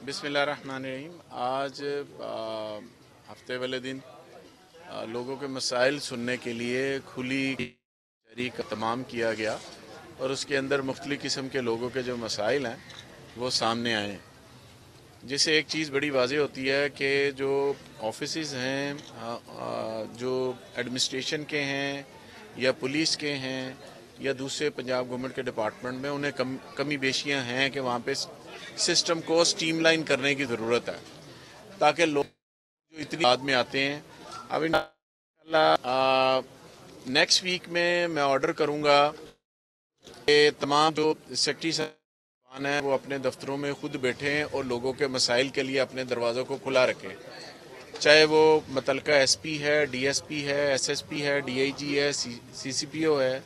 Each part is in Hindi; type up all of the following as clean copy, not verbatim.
बिस्मिल्लाहिर्रहमानिर्रहीम। आज हफ्ते वाले दिन लोगों के मसाइल सुनने के लिए खुली तहरीक का तमाम किया गया और उसके अंदर मुख्तलिफ़ किस्म के लोगों के जो मसाइल हैं वो सामने आए, जिससे एक चीज़ बड़ी वाज़ेह होती है कि जो ऑफिसेस हैं, जो एडमिनिस्ट्रेशन के हैं या पुलिस के हैं या दूसरे पंजाब गवर्नमेंट के डिपार्टमेंट में, उन्हें कमी बेशियाँ हैं कि वहाँ पे सिस्टम को स्ट्रीमलाइन करने की ज़रूरत है, ताकि लोग जो इतनी बाद में आते हैं। अब इंशाल्लाह नेक्स्ट वीक में मैं ऑर्डर करूँगा कि तमाम जो सेक्रेटरी साहब हैं वो अपने दफ्तरों में खुद बैठें और लोगों के मसाइल के लिए अपने दरवाज़ों को खुला रखें, चाहे वो मुतलका एसपी है, डीएसपी है, एसएसपी है, डीआईजी है, सीसीपीओ है,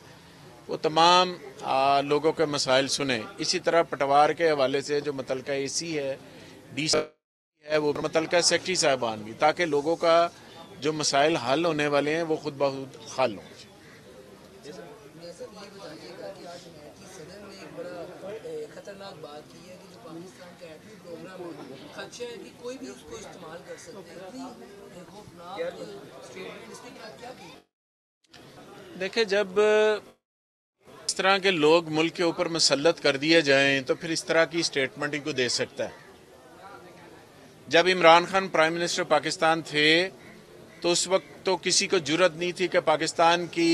वो तमाम लोगों के मसाइल सुने। इसी तरह पटवार के हवाले से जो मुतलका एसी है, डीसी है, वो मुतलका सेक्रेटरी साहबान भी, ताकि लोगों का जो मसाइल हल होने वाले हैं वो खुद ब खुद हल हों। खतरनाक बात की है कि जो पाकिस्तान का एटमी प्रोग्राम है, खदशा है कि कोई भी उसको इस्तेमाल कर सकते हैं। इतनी खौफनाक स्टेटमेंट, इसने क्या की? देखिए, जब इस तरह के लोग मुल्क के ऊपर मुसल्लत कर दिए जाएं तो फिर इस तरह की स्टेटमेंट ही को दे सकता है। जब इमरान खान प्राइम मिनिस्टर पाकिस्तान थे तो उस वक्त तो किसी को जुर्रत नहीं थी कि पाकिस्तान की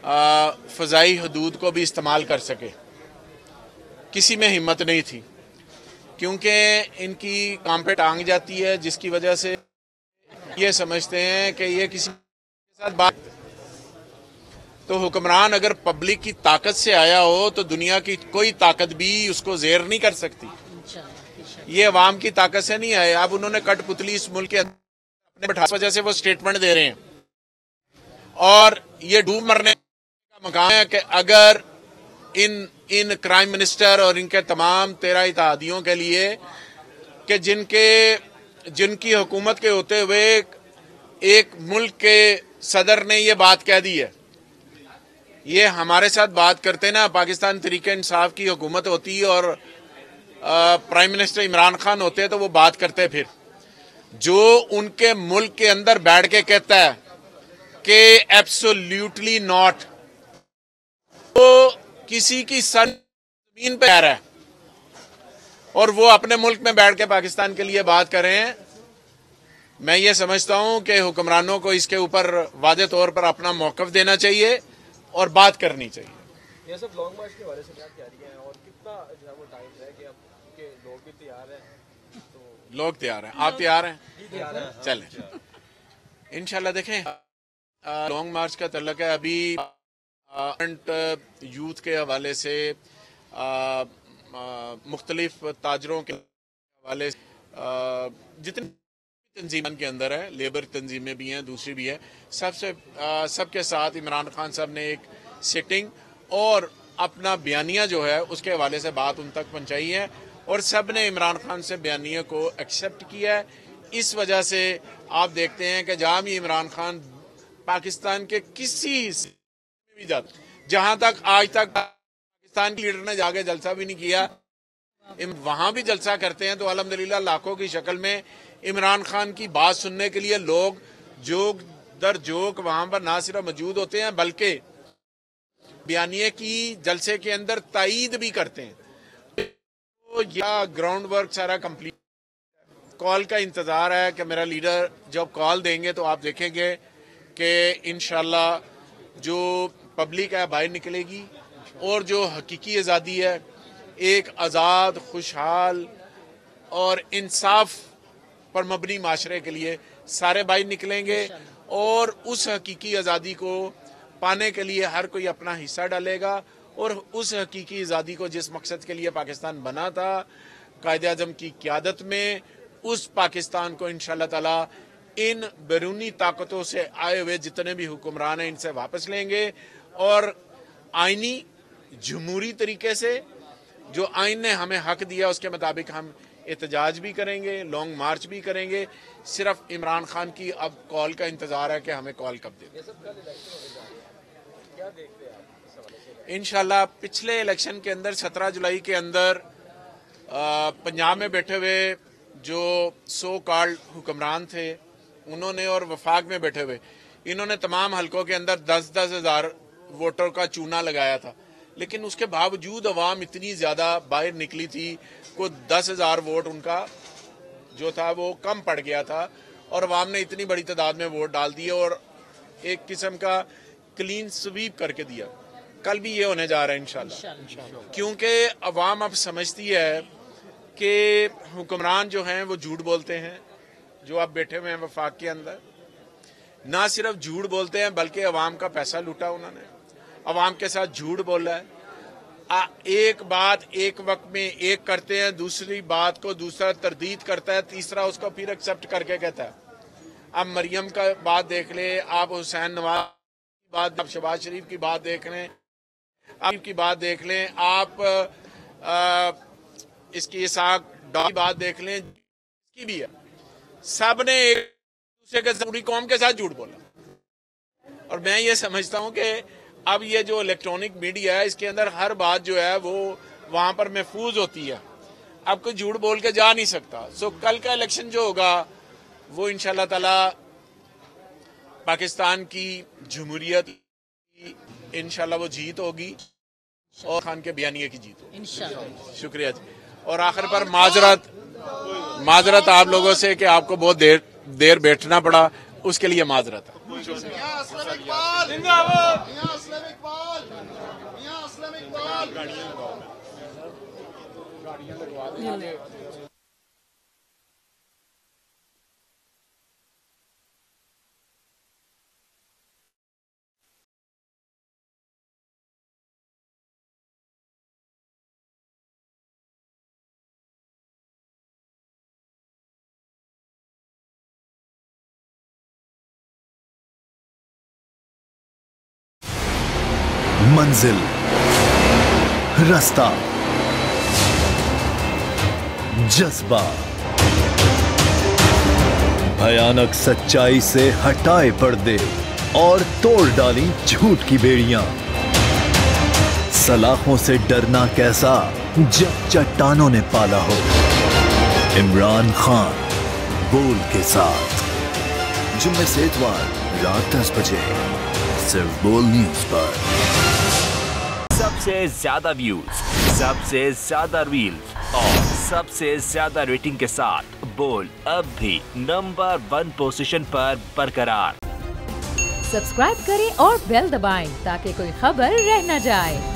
फ़ज़ाई हदूद को भी इस्तेमाल कर सके, किसी में हिम्मत नहीं थी, क्योंकि इनकी काम पे टांग जाती है, जिसकी वजह से ये समझते हैं कि ये किसी के साथ बात। तो हुक्मरान अगर पब्लिक की ताकत से आया हो तो दुनिया की कोई ताकत भी उसको ज़ेर नहीं कर सकती। ये अवाम की ताकत से नहीं आए। अब उन्होंने कठपुतली इस मुल्क के अपने बैठा वजह से वो स्टेटमेंट दे रहे हैं, और ये डूब मरने का मकाम है कि अगर इन क्राइम मिनिस्टर और इनके तमाम 13 इत्तेहादियों के लिए कि जिनकी हुकूमत के होते हुए एक मुल्क के सदर ने ये बात कह दी है, ये हमारे साथ बात करते ना, पाकिस्तान तरीके इंसाफ की हुकूमत होती और प्राइम मिनिस्टर इमरान खान होते तो वो बात करते। फिर जो उनके मुल्क के अंदर बैठ के कहता है कि एब्सोल्युटली नॉट, वो किसी की सन जमीन पे आ रहा है और वो अपने मुल्क में बैठ के पाकिस्तान के लिए बात कर रहे हैं। मैं ये समझता हूं कि हुक्मरानों को इसके ऊपर वाज़ेह तौर पर अपना मौक़िफ़ देना चाहिए और बात करनी चाहिए। ये सब लॉन्ग मार्च के बारे से क्या तैयारियां हैं और कितना जो है वो टाइम है कि अब के लोग भी तैयार हैं? तो लोग तैयार हैं, आप तैयार हैं? चलें इंशाल्लाह। देखें, लॉन्ग मार्च का तल्लक है अभी यूथ के हवाले से, मुख्तलिफ ताजरों के हवाले से, जितनी तंजीम के अंदर है, लेबर तंजीमें भी हैं, दूसरी भी है, सबके साथ इमरान खान साहब ने एक सिटिंग और अपना बयानिया जो है उसके हवाले से बात उन तक पहुंचाई है और सब ने इमरान खान से बयानिया को एक्सेप्ट किया है। इस वजह से आप देखते हैं कि जहां भी इमरान खान पाकिस्तान के किसी हिस्से में भी जाता, जहां तक आज तक पाकिस्तान के लीडर ने जाके जलसा भी नहीं किया, वहां भी जलसा करते हैं, तो अल्हम्दुलिल्लाह लाखों की शक्ल में इमरान खान की बात सुनने के लिए लोग जोक दर जोक वहां पर ना सिर्फ मौजूद होते हैं बल्कि बयानिए की जलसे के अंदर तायीद भी करते हैं। तो यह ग्राउंड वर्क सारा कंप्लीट, कॉल का इंतजार है कि मेरा लीडर जब कॉल देंगे तो आप देखेंगे कि इंशाल्लाह जो पब्लिक है बाहर निकलेगी और जो हकीकी आज़ादी है, एक आज़ाद, खुशहाल और इंसाफ पर मबनी माशरे के लिए सारे बाहर निकलेंगे और उस हकीकी आज़ादी को पाने के लिए हर कोई अपना हिस्सा डालेगा और उस हकीकी आज़ादी को जिस मकसद के लिए पाकिस्तान बना था, कायदे आज़म की क़यादत में, उस पाकिस्तान को इंशाअल्लाह ताला इन बैरूनी ताकतों से आए हुए जितने भी हुक्मरान हैं इनसे वापस लेंगे और आईनी जमहूरी तरीके से जो आइन ने हमें हक दिया उसके मुताबिक हम एहतजाज भी करेंगे, लॉन्ग मार्च भी करेंगे। सिर्फ इमरान खान की अब कॉल का इंतजार है कि हमें कॉल कब दे। इंशाल्लाह पिछले इलेक्शन के अंदर 17 जुलाई के अंदर पंजाब में बैठे हुए जो सो कॉल्ड हुक्मरान थे उन्होंने, और वफाक में बैठे हुए इन्होंने तमाम हलकों के अंदर 10-10 हज़ार वोटर का चूना लगाया था, लेकिन उसके बावजूद अवाम इतनी ज्यादा बाहर निकली थी को 10,000 वोट उनका जो था वो कम पड़ गया था, और अवाम ने इतनी बड़ी तादाद में वोट डाल दिए और एक किस्म का क्लीन स्वीप करके दिया। कल भी ये होने जा रहा है इंशाल्लाह, क्योंकि अवाम अब समझती है कि हुक्मरान जो हैं वो झूठ बोलते हैं। जो अब बैठे हुए हैं वफाक के अंदर, ना सिर्फ झूठ बोलते हैं बल्कि अवाम का पैसा लूटा उन्होंने, अवाम के साथ झूठ बोला है। एक बात एक वक्त में एक करते हैं, दूसरी बात को दूसरा तरदीद करता है, तीसरा उसको फिर एक्सेप्ट करके कहता है। आप मरियम का बात देख ले, आप हुसैन नवाज की बात, आप शहबाज शरीफ की बात देख लें, आप की बात देख लें, आप इसकी इसाक की बात देख लें, इसकी भी है। सब ने एक दूसरे के पूरी कौम के साथ झूठ बोला। और मैं ये समझता हूं कि अब ये जो इलेक्ट्रॉनिक मीडिया है इसके अंदर हर बात जो है वो वहां पर महफूज होती है, अब कोई झूठ बोल के जा नहीं सकता। सो कल का इलेक्शन जो होगा वो इंशाल्लाह ताला पाकिस्तान की जमहूरियत की इंशाल्लाह वो जीत होगी और खान के बयानिए की जीत होगी इंशाल्लाह। शुक्रिया जी। और आखिर पर माजरत आप लोगों से कि आपको बहुत देर बैठना पड़ा, उसके लिए माजरत है। मंजिल, रास्ता, जज्बा, भयानक सच्चाई से हटाए पर्दे और तोड़ डाली झूठ की बेड़ियां। सलाखों से डरना कैसा जब चट्टानों ने पाला हो। इमरान खान बोल के साथ जुम्मे से इतवार रात 10 बजे सिर्फ बोल न्यूज पर। सबसे ज्यादा व्यूज, सबसे ज्यादा रील्स और सबसे ज्यादा रेटिंग के साथ बोल अब भी नंबर 1 पोजीशन पर बरकरार। सब्सक्राइब करें और बेल दबाएं ताकि कोई खबर रह न जाए।